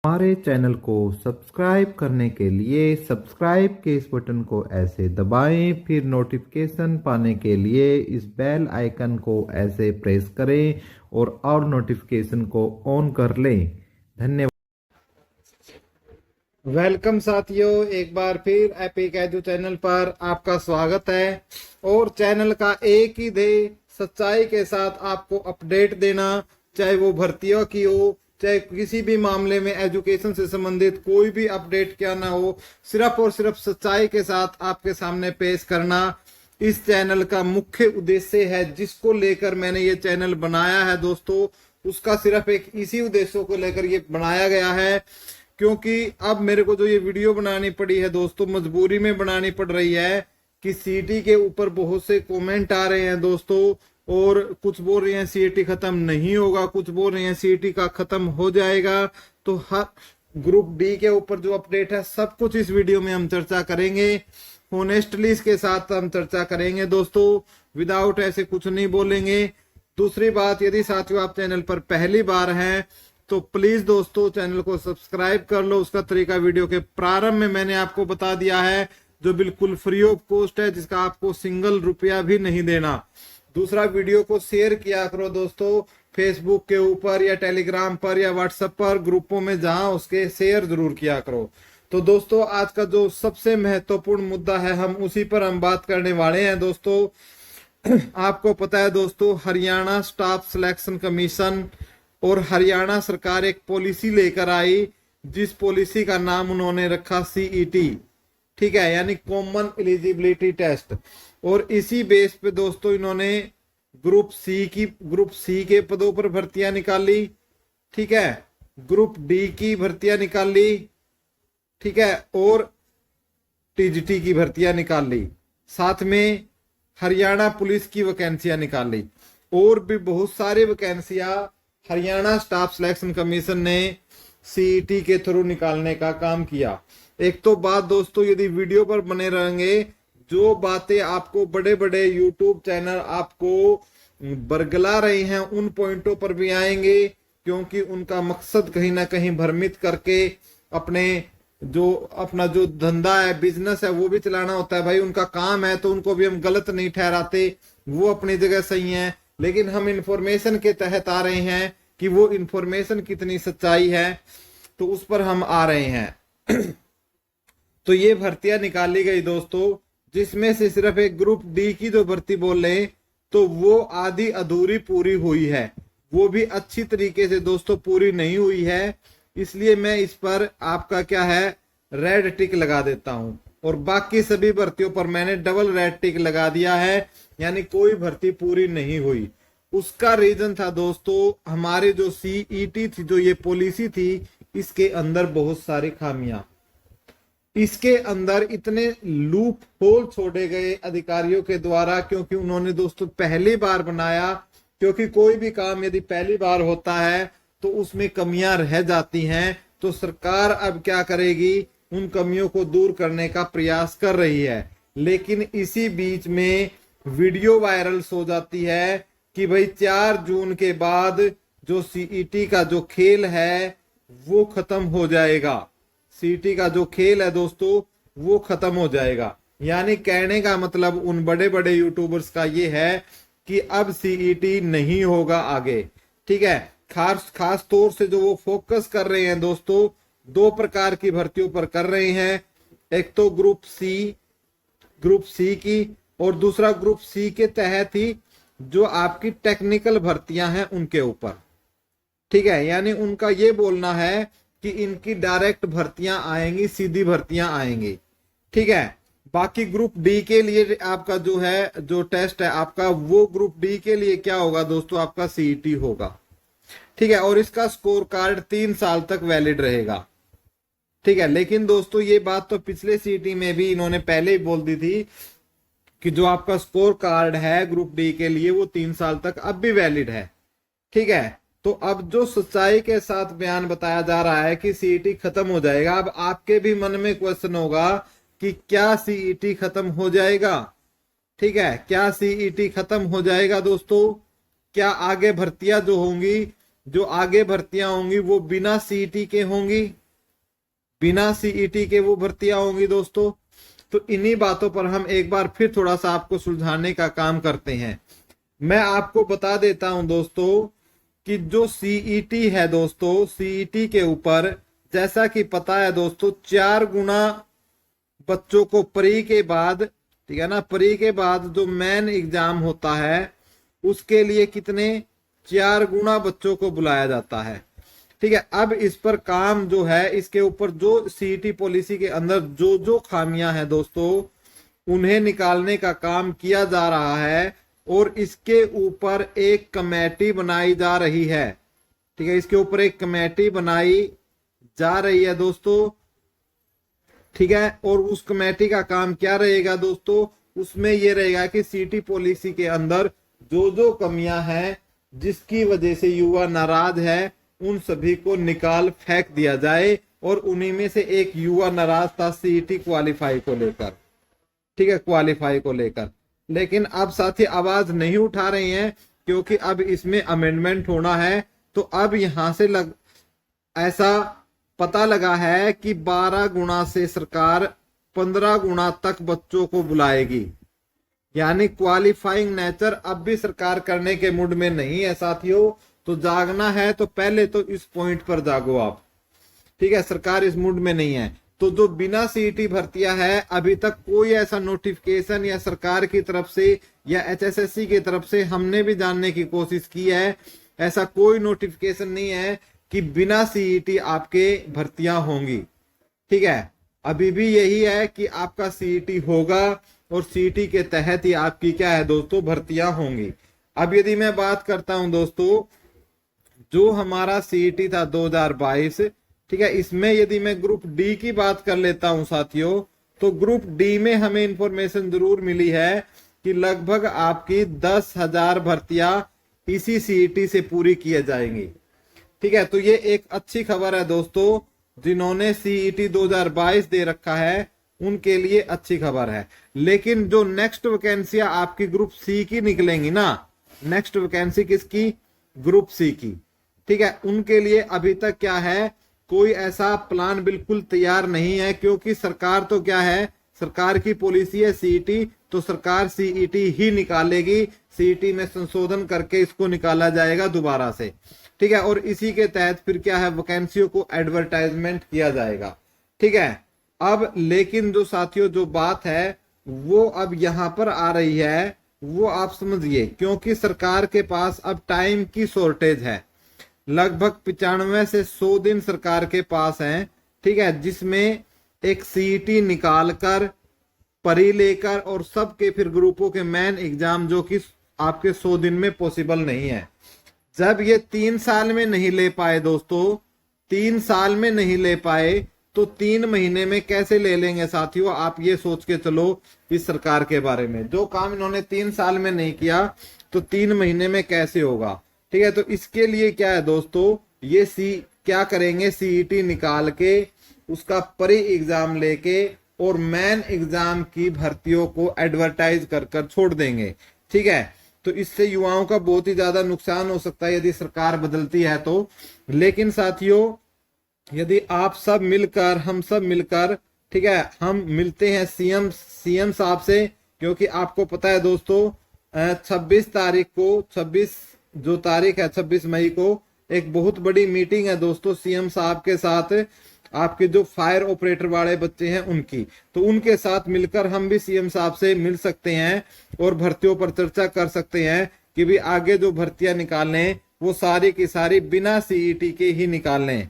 हमारे चैनल को सब्सक्राइब करने के लिए सब्सक्राइब के इस बटन को ऐसे दबाएं, फिर नोटिफिकेशन पाने के लिए इस बेल आइकन को ऐसे प्रेस करें और नोटिफिकेशन को ऑन कर लें। धन्यवाद। वेलकम साथियों, एक बार फिर एपिक एजू चैनल पर आपका स्वागत है। और चैनल का एक ही ध्येय सच्चाई के साथ आपको अपडेट देना, चाहे वो भर्तियों की हो, चाहे किसी भी मामले में एजुकेशन से संबंधित कोई भी अपडेट क्या ना हो, सिर्फ और सिर्फ सच्चाई के साथ आपके सामने पेश करना इस चैनल का मुख्य उद्देश्य है। जिसको लेकर मैंने ये चैनल बनाया है दोस्तों, उसका सिर्फ एक इसी उद्देश्य को लेकर ये बनाया गया है। क्योंकि अब मेरे को जो ये वीडियो बनानी पड़ी है दोस्तों, मजबूरी में बनानी पड़ रही है कि सीटी के ऊपर बहुत से कमेंट आ रहे हैं दोस्तों, और कुछ बोल रहे हैं सीईटी खत्म नहीं होगा, कुछ बोल रहे हैं सीईटी का खत्म हो जाएगा। तो हर ग्रुप डी के ऊपर जो अपडेट है सब कुछ इस वीडियो में हम चर्चा करेंगे। होनेस्टली इसके साथ हम चर्चा करेंगे दोस्तों, विदाउट ऐसे कुछ नहीं बोलेंगे। दूसरी बात, यदि साथियों आप चैनल पर पहली बार हैं तो प्लीज दोस्तों चैनल को सब्सक्राइब कर लो। उसका तरीका वीडियो के प्रारंभ में मैंने आपको बता दिया है, जो बिल्कुल फ्री ऑफ कॉस्ट है, जिसका आपको सिंगल रुपया भी नहीं देना। दूसरा, वीडियो को शेयर किया करो दोस्तों, फेसबुक के ऊपर या टेलीग्राम पर या व्हाट्सएप पर ग्रुपों में, जहां उसके शेयर जरूर किया करो। तो दोस्तों आज का जो सबसे महत्वपूर्ण मुद्दा है हम उसी पर हम बात करने वाले हैं दोस्तों। आपको पता है दोस्तों, हरियाणा स्टाफ सिलेक्शन कमीशन और हरियाणा सरकार एक पॉलिसी लेकर आई, जिस पॉलिसी का नाम उन्होंने रखा सीईटी, ठीक है, यानी कॉमन एलिजिबिलिटी टेस्ट। और इसी बेस पे दोस्तों इन्होंने ग्रुप सी के पदों पर भर्तियां निकाली, ठीक है, ग्रुप डी की भर्तियां निकाली, ठीक है, और टीजीटी की भर्तियां निकाली, साथ में हरियाणा पुलिस की वैकेंसियां निकाली, और भी बहुत सारी वैकेंसियां हरियाणा स्टाफ सिलेक्शन कमीशन ने सीईटी के थ्रू निकालने का काम किया। एक तो बात दोस्तों, यदि वीडियो पर बने रहेंगे, जो बातें आपको बड़े बड़े यूट्यूब चैनल आपको बरगला रहे हैं उन पॉइंटों पर भी आएंगे, क्योंकि उनका मकसद कहीं ना कहीं भ्रमित करके अपना जो धंधा है, बिजनेस है, वो भी चलाना होता है भाई, उनका काम है, तो उनको भी हम गलत नहीं ठहराते, वो अपनी जगह सही है। लेकिन हम इंफॉर्मेशन के तहत आ रहे हैं कि वो इंफॉर्मेशन कितनी सच्चाई है, तो उस पर हम आ रहे हैं। तो ये भर्तियां निकाली गई दोस्तों, जिसमें से सिर्फ एक ग्रुप डी की जो भर्ती बोल रहे तो वो आधी अधूरी पूरी हुई है, वो भी अच्छी तरीके से दोस्तों पूरी नहीं हुई है। इसलिए मैं इस पर आपका क्या है, रेड टिक लगा देता हूं, और बाकी सभी भर्तियों पर मैंने डबल रेड टिक लगा दिया है, यानी कोई भर्ती पूरी नहीं हुई। उसका रीजन था दोस्तों, हमारे जो सीईटी थी, जो ये पॉलिसी थी, इसके अंदर बहुत सारी खामियां, इसके अंदर इतने लूप होल छोड़े गए अधिकारियों के द्वारा, क्योंकि उन्होंने दोस्तों पहली बार बनाया। क्योंकि कोई भी काम यदि पहली बार होता है तो उसमें कमियां रह जाती हैं, तो सरकार अब क्या करेगी, उन कमियों को दूर करने का प्रयास कर रही है। लेकिन इसी बीच में वीडियो वायरल हो जाती है कि भाई 4 जून के बाद जो सीईटी का जो खेल है वो खत्म हो जाएगा। सीईटी का जो खेल है दोस्तों वो खत्म हो जाएगा, यानी कहने का मतलब उन बड़े बड़े यूट्यूबर्स का ये है कि अब सीईटी नहीं होगा आगे, ठीक है। खास तौर से जो वो फोकस कर रहे हैं दोस्तों, 2 प्रकार की भर्तियों पर कर रहे हैं। एक तो ग्रुप सी की, और दूसरा ग्रुप सी के तहत ही जो आपकी टेक्निकल भर्तियां हैं उनके ऊपर, ठीक है। यानी उनका ये बोलना है कि इनकी डायरेक्ट भर्तियां आएंगी, सीधी भर्तियां आएंगी, ठीक है। बाकी ग्रुप डी के लिए आपका जो है, जो टेस्ट है आपका, वो ग्रुप डी के लिए क्या होगा दोस्तों, आपका सीईटी होगा, ठीक है। और इसका स्कोर कार्ड 3 साल तक वैलिड रहेगा, ठीक है। लेकिन दोस्तों ये बात तो पिछले सीईटी में भी इन्होंने पहले ही बोल दी थी कि जो आपका स्कोर कार्ड है ग्रुप डी के लिए वो 3 साल तक अब भी वैलिड है, ठीक है। तो अब जो सच्चाई के साथ बयान बताया जा रहा है कि सीईटी खत्म हो जाएगा, अब आपके भी मन में क्वेश्चन होगा कि क्या सीईटी खत्म हो जाएगा, ठीक है, क्या सीईटी खत्म हो जाएगा दोस्तों, क्या आगे भर्तियां जो होंगी जो आगे भर्तियां होंगी वो बिना सीईटी के होंगी, बिना सीईटी के वो भर्तियां होंगी दोस्तों। तो इन्हीं बातों पर हम एक बार फिर थोड़ा सा आपको सुलझाने का काम करते हैं। मैं आपको बता देता हूं दोस्तों कि जो सीईटी है दोस्तों, सीईटी के ऊपर जैसा कि पता है दोस्तों 4 गुना बच्चों को प्री के बाद, ठीक है ना, प्री के बाद जो मेन एग्जाम होता है उसके लिए कितने 4 गुना बच्चों को बुलाया जाता है। ठीक है, अब इस पर काम जो है, इसके ऊपर जो सीईटी पॉलिसी के अंदर जो जो खामियां हैं दोस्तों उन्हें निकालने का काम किया जा रहा है और इसके ऊपर एक कमेटी बनाई जा रही है। ठीक है, इसके ऊपर एक कमेटी बनाई जा रही है दोस्तों। ठीक है, और उस कमेटी का काम क्या रहेगा दोस्तों, उसमें यह रहेगा कि सीईटी पॉलिसी के अंदर जो जो कमियां हैं जिसकी वजह से युवा नाराज है उन सभी को निकाल फेंक दिया जाए। और उन्हीं में से एक युवा नाराज था सीईटी क्वालिफाई को लेकर। ठीक है, क्वालिफाई को लेकर, लेकिन अब साथी आवाज नहीं उठा रहे हैं क्योंकि अब इसमें अमेंडमेंट होना है। तो अब यहां से ऐसा पता लगा है कि 12 गुना से सरकार 15 गुना तक बच्चों को बुलाएगी, यानी क्वालिफाइंग नेचर अब भी सरकार करने के मूड में नहीं है साथियों। तो जागना है तो पहले तो इस पॉइंट पर जागो आप। ठीक है, सरकार इस मूड में नहीं है। तो जो बिना सीईटी भर्तियां है, अभी तक कोई ऐसा नोटिफिकेशन या सरकार की तरफ से या एचएसएससी की तरफ से हमने भी जानने की कोशिश की है, ऐसा कोई नोटिफिकेशन नहीं है कि बिना सीईटी आपके भर्तियां होंगी। ठीक है, अभी भी यही है कि आपका सीईटी होगा और सीईटी के तहत ही आपकी क्या है दोस्तों भर्तियां होंगी। अब यदि मैं बात करता हूं दोस्तों, जो हमारा सीईटी था 2022, ठीक है, इसमें यदि मैं ग्रुप डी की बात कर लेता हूं साथियों, तो ग्रुप डी में हमें इंफॉर्मेशन जरूर मिली है कि लगभग आपकी 10,000 भर्तियां इसी सीईटी से पूरी की जाएंगी। ठीक है, तो ये एक अच्छी खबर है दोस्तों, जिन्होंने सीईटी 2022 दे रखा है उनके लिए अच्छी खबर है। लेकिन जो नेक्स्ट वैकेंसियां आपकी ग्रुप सी की निकलेंगी ना, नेक्स्ट वैकेंसी किसकी, ग्रुप सी की, ठीक है, उनके लिए अभी तक क्या है, कोई ऐसा प्लान बिल्कुल तैयार नहीं है। क्योंकि सरकार तो क्या है, सरकार की पॉलिसी है सीईटी, तो सरकार सीईटी ही निकालेगी, सीईटी में संशोधन करके इसको निकाला जाएगा दोबारा से। ठीक है, और इसी के तहत फिर क्या है, वैकेंसियों को एडवर्टाइजमेंट किया जाएगा। ठीक है, अब लेकिन जो साथियों जो बात है वो अब यहां पर आ रही है, वो आप समझिए, क्योंकि सरकार के पास अब टाइम की शॉर्टेज है। लगभग 95 से 100 दिन सरकार के पास हैं। ठीक है, जिसमें एक सीईटी निकालकर परी लेकर और सबके फिर ग्रुपों के मेन एग्जाम जो कि आपके 100 दिन में पॉसिबल नहीं है। जब ये 3 साल में नहीं ले पाए दोस्तों, 3 साल में नहीं ले पाए तो 3 महीने में कैसे ले लेंगे साथियों। आप ये सोच के चलो इस सरकार के बारे में, जो काम इन्होंने 3 साल में नहीं किया तो 3 महीने में कैसे होगा। ठीक है, तो इसके लिए क्या है दोस्तों, ये क्या करेंगे, सीईटी निकाल के उसका परी एग्जाम लेके और मेन एग्जाम की भर्तियों को एडवर्टाइज कर छोड़ देंगे। ठीक है, तो इससे युवाओं का बहुत ही ज्यादा नुकसान हो सकता है यदि सरकार बदलती है तो। लेकिन साथियों यदि आप सब मिलकर, हम सब मिलकर, ठीक है, हम मिलते हैं सीएम साहब से, क्योंकि आपको पता है दोस्तों 26 तारीख को, 26 जो तारीख है 26 मई को एक बहुत बड़ी मीटिंग है दोस्तों सीएम साहब के साथ, आपके जो फायर ऑपरेटर वाले बच्चे हैं उनकी। तो उनके साथ मिलकर हम भी सीएम साहब से मिल सकते हैं और भर्तियों पर चर्चा कर सकते हैं कि भी आगे जो भर्तियां निकालने वो सारी की सारी बिना सीईटी के ही निकालने।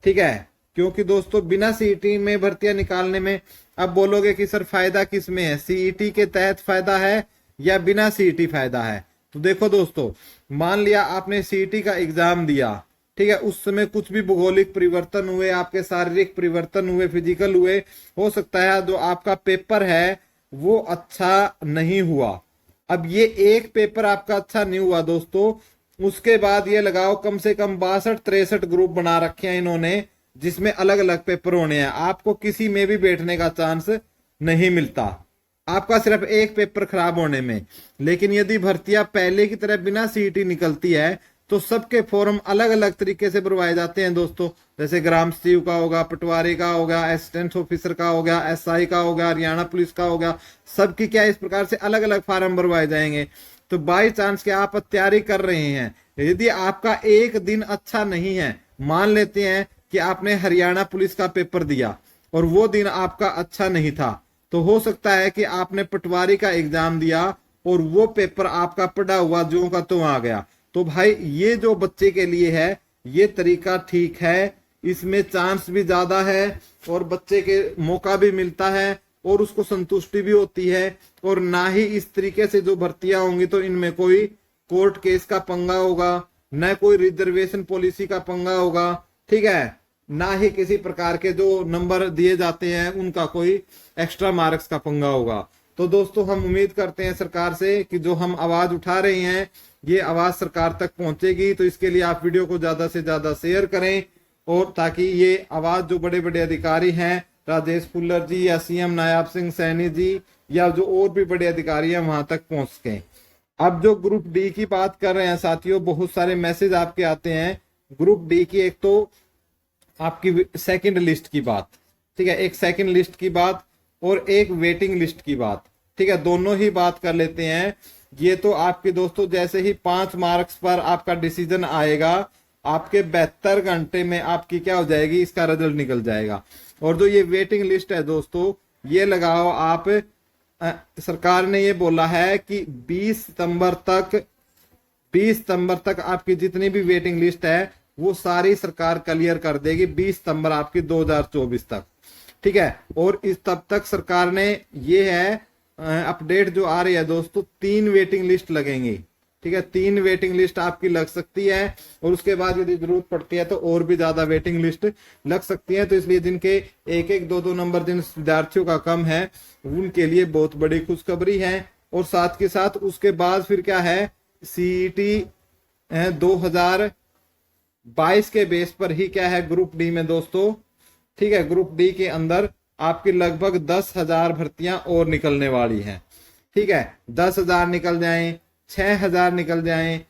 ठीक है, क्योंकि दोस्तों बिना सीईटी में भर्तियां निकालने में, अब बोलोगे कि सर फायदा किस में है, सीईटी के तहत फायदा है या बिना सीईटी फायदा है। तो देखो दोस्तों, मान लिया आपने सीईटी का एग्जाम दिया, ठीक है, उस समय कुछ भी भौगोलिक परिवर्तन हुए, आपके शारीरिक परिवर्तन हुए, फिजिकल हुए, हो सकता है जो आपका पेपर है वो अच्छा नहीं हुआ। अब ये एक पेपर आपका अच्छा नहीं हुआ दोस्तों, उसके बाद ये लगाओ कम से कम 62-63 ग्रुप बना रखे हैं इन्होंने, जिसमें अलग अलग पेपर होने हैं। आपको किसी में भी बैठने का चांस नहीं मिलता, आपका सिर्फ एक पेपर खराब होने में। लेकिन यदि भर्तियां पहले की तरह बिना सीईटी निकलती है तो सबके फॉर्म अलग अलग तरीके से भरवाए जाते हैं दोस्तों। जैसे ग्राम सचिव का होगा, पटवारी का होगा, असिस्टेंट ऑफिसर का होगा, एसआई का होगा, हरियाणा पुलिस का होगा, सबकी क्या इस प्रकार से अलग अलग फॉर्म भरवाए जाएंगे। तो बाई चांस के आप तैयारी कर रहे हैं, यदि आपका एक दिन अच्छा नहीं है, मान लेते हैं कि आपने हरियाणा पुलिस का पेपर दिया और वो दिन आपका अच्छा नहीं था, तो हो सकता है कि आपने पटवारी का एग्जाम दिया और वो पेपर आपका पढ़ा हुआ जो का तो आ गया। तो भाई ये जो बच्चे के लिए है ये तरीका ठीक है, इसमें चांस भी ज्यादा है और बच्चे के मौका भी मिलता है और उसको संतुष्टि भी होती है। और ना ही इस तरीके से जो भर्तियां होंगी तो इनमें कोई कोर्ट केस का पंगा होगा, न कोई रिजर्वेशन पॉलिसी का पंगा होगा, ठीक है, ना ही किसी प्रकार के जो नंबर दिए जाते हैं उनका कोई एक्स्ट्रा मार्क्स का पंगा होगा। तो दोस्तों हम उम्मीद करते हैं सरकार से कि जो हम आवाज उठा रहे हैं ये आवाज सरकार तक पहुंचेगी। तो इसके लिए आप वीडियो को ज्यादा से ज्यादा शेयर करें और ताकि ये आवाज जो बड़े बड़े अधिकारी हैं, राजेश फुल्लर जी या सीएम नायब सिंह सैनी जी या जो और भी बड़े अधिकारी हैं, वहां तक पहुंच सके। अब जो ग्रुप डी की बात कर रहे हैं साथियों, बहुत सारे मैसेज आपके आते हैं ग्रुप डी की। एक तो आपकी सेकंड लिस्ट की बात, ठीक है, एक सेकंड लिस्ट की बात और एक वेटिंग लिस्ट की बात, ठीक है, दोनों ही बात कर लेते हैं। ये तो आपके दोस्तों जैसे ही 5 मार्क्स पर आपका डिसीजन आएगा, आपके 72 घंटे में आपकी क्या हो जाएगी, इसका रिजल्ट निकल जाएगा। और जो ये वेटिंग लिस्ट है दोस्तों, ये लगाओ आप, सरकार ने ये बोला है कि 20 सितंबर तक आपकी जितनी भी वेटिंग लिस्ट है वो सारी सरकार क्लियर कर देगी, 20 सितंबर आपकी 2024 तक, ठीक है। और इस तब तक सरकार ने ये है अपडेट जो आ रही है दोस्तों, 3 वेटिंग लिस्ट लगेंगी, ठीक है, 3 वेटिंग लिस्ट आपकी लग सकती है और उसके बाद यदि जरूरत पड़ती है तो और भी ज्यादा वेटिंग लिस्ट लग सकती है। तो इसलिए जिनके 1-1, 2-2 नंबर जिन विद्यार्थियों का कम है उनके लिए बहुत बड़ी खुशखबरी है। और साथ के साथ उसके बाद फिर क्या है, सीईटी 2022 के बेस पर ही क्या है ग्रुप डी में दोस्तों, ठीक है, ग्रुप डी के अंदर आपकी लगभग 10,000 भर्तियां और निकलने वाली हैं, ठीक है, 10,000 निकल जाएं, 6,000 निकल जाएं,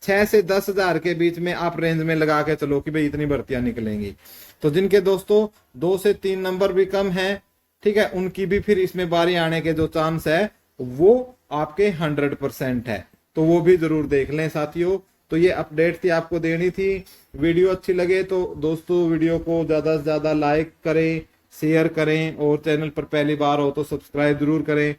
6 से 10,000 के बीच में आप रेंज में लगा के चलो कि भाई इतनी भर्तियां निकलेंगी। तो जिनके दोस्तों 2 से 3 नंबर भी कम है, ठीक है, उनकी भी फिर इसमें बारी आने के जो चांस है वो आपके 100% है। तो वो भी जरूर देख लें साथियों। तो ये अपडेट थी, आपको देनी थी। वीडियो अच्छी लगे तो दोस्तों वीडियो को ज्यादा से ज्यादा लाइक करें, शेयर करें और चैनल पर पहली बार हो तो सब्सक्राइब जरूर करें।